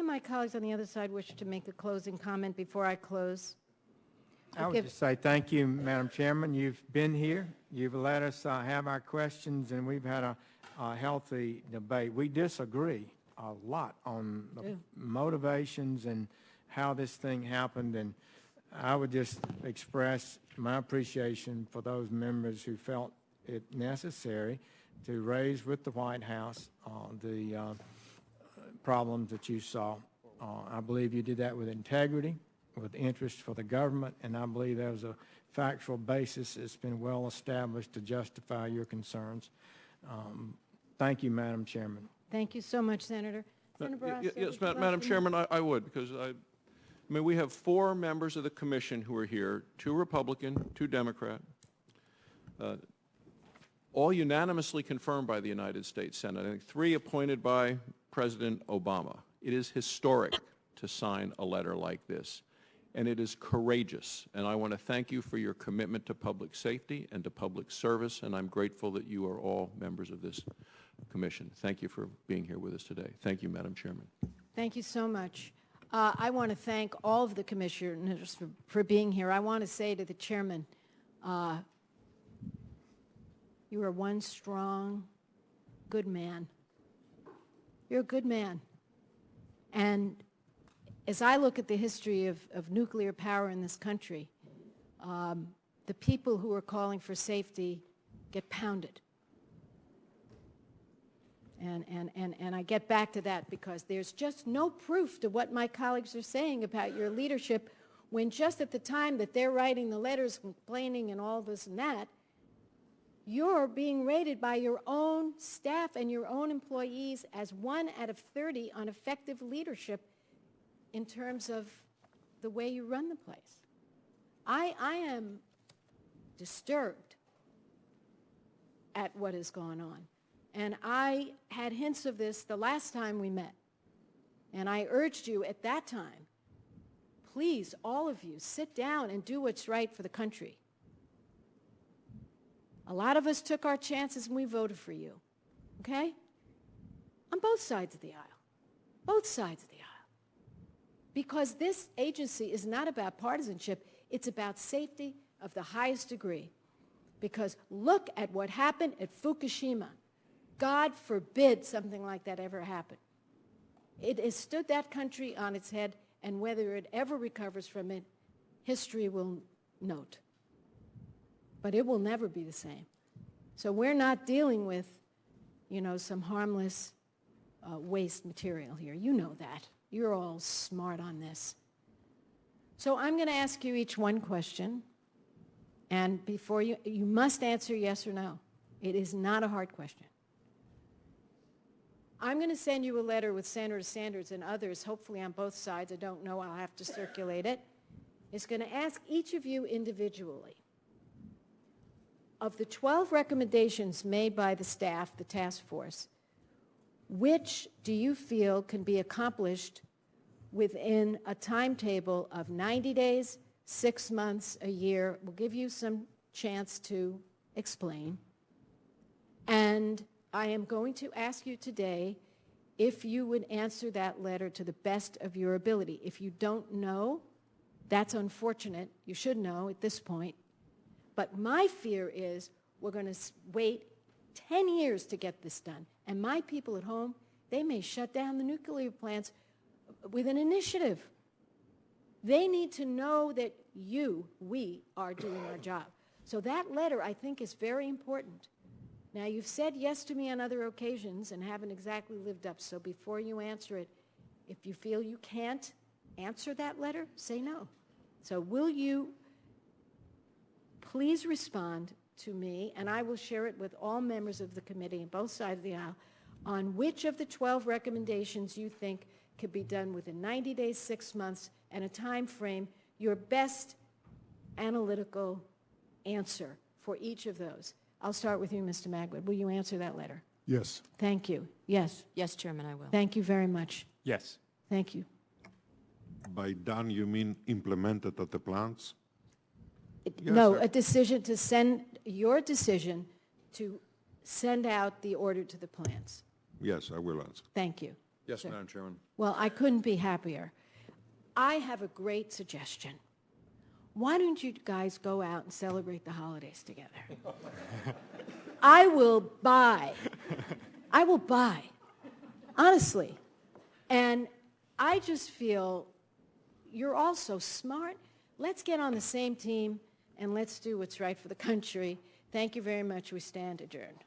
my colleagues on the other side wish to make a closing comment before I close? I would just say thank you, Madam Chairman. You've been here. You've let us have our questions, and we've had a healthy debate. We disagree a lot on the motivations and how this thing happened, and I would just express my appreciation for those members who felt it necessary to raise with the White House the problems that you saw. I believe you did that with integrity, with interest for the government, and I believe there was a factual basis that's been well established to justify your concerns. Thank you, Madam Chairman. Thank you so much, Senator. Senator Barrasso, yes, Madam Chairman, I would, because I mean, we have 4 members of the commission who are here, 2 Republican, 2 Democrat, all unanimously confirmed by the United States Senate. I think 3 appointed by President Obama. It is historic to sign a letter like this, and it is courageous. And I want to thank you for your commitment to public safety and to public service, and I'm grateful that you are all members of this commission. Thank you for being here with us today. Thank you, Madam Chairman. Thank you so much. I want to thank all of the commissioners for being here. I want to say to the chairman, you are one strong, good man. You're a good man. And as I look at the history of nuclear power in this country, the people who are calling for safety get pounded. And I get back to that because there's just no proof to what my colleagues are saying about your leadership when just at the time that they're writing the letters complaining and all this and that, you're being rated by your own staff and your own employees as 1 out of 30 on effective leadership in terms of the way you run the place. I am disturbed at what has gone on. And I had hints of this the last time we met. And I urged you at that time, please, all of you, sit down and do what's right for the country. A lot of us took our chances and we voted for you, okay? On both sides of the aisle, both sides of the aisle. Because this agency is not about partisanship, it's about safety of the highest degree. Because look at what happened at Fukushima. God forbid something like that ever happen. It has stood that country on its head, and whether it ever recovers from it, history will note. But it will never be the same. So we're not dealing with, you know, some harmless waste material here. You know that. You're all smart on this. So I'm going to ask you each one question, and before you must answer yes or no. It is not a hard question. I'm going to send you a letter with Senator Sanders and others, hopefully on both sides. I don't know. I'll have to circulate it. It's going to ask each of you individually, of the 12 recommendations made by the staff, the task force, which do you feel can be accomplished within a timetable of 90 days, 6 months, a year? We'll give you some chance to explain. And I am going to ask you today if you would answer that letter to the best of your ability. If you don't know, that's unfortunate. You should know at this point. But my fear is we're going to wait 10 years to get this done. And my people at home, they may shut down the nuclear plants with an initiative. They need to know that we are doing our job. So that letter, I think, is very important. Now, you've said yes to me on other occasions and haven't exactly lived up. So before you answer it, if you feel you can't answer that letter, say no. So will you please respond to me, and I will share it with all members of the committee on both sides of the aisle, on which of the 12 recommendations you think could be done within 90 days, 6 months, and a time frame, your best analytical answer for each of those. I'll start with you, Mr. Magwood. Will you answer that letter? Yes. Thank you. Yes. Yes, Chairman, I will. Thank you very much. Yes. Thank you. By done, you mean implemented at the plants? Yes, No, sir. a decision to send, your decision to send out the order to the plants. Yes, I will answer. Thank you. Yes, Sure. Madam Chairman. Well, I couldn't be happier. I have a great suggestion. Why don't you guys go out and celebrate the holidays together? I will buy, honestly. And I just feel you're all so smart. Let's get on the same team and let's do what's right for the country. Thank you very much. We stand adjourned.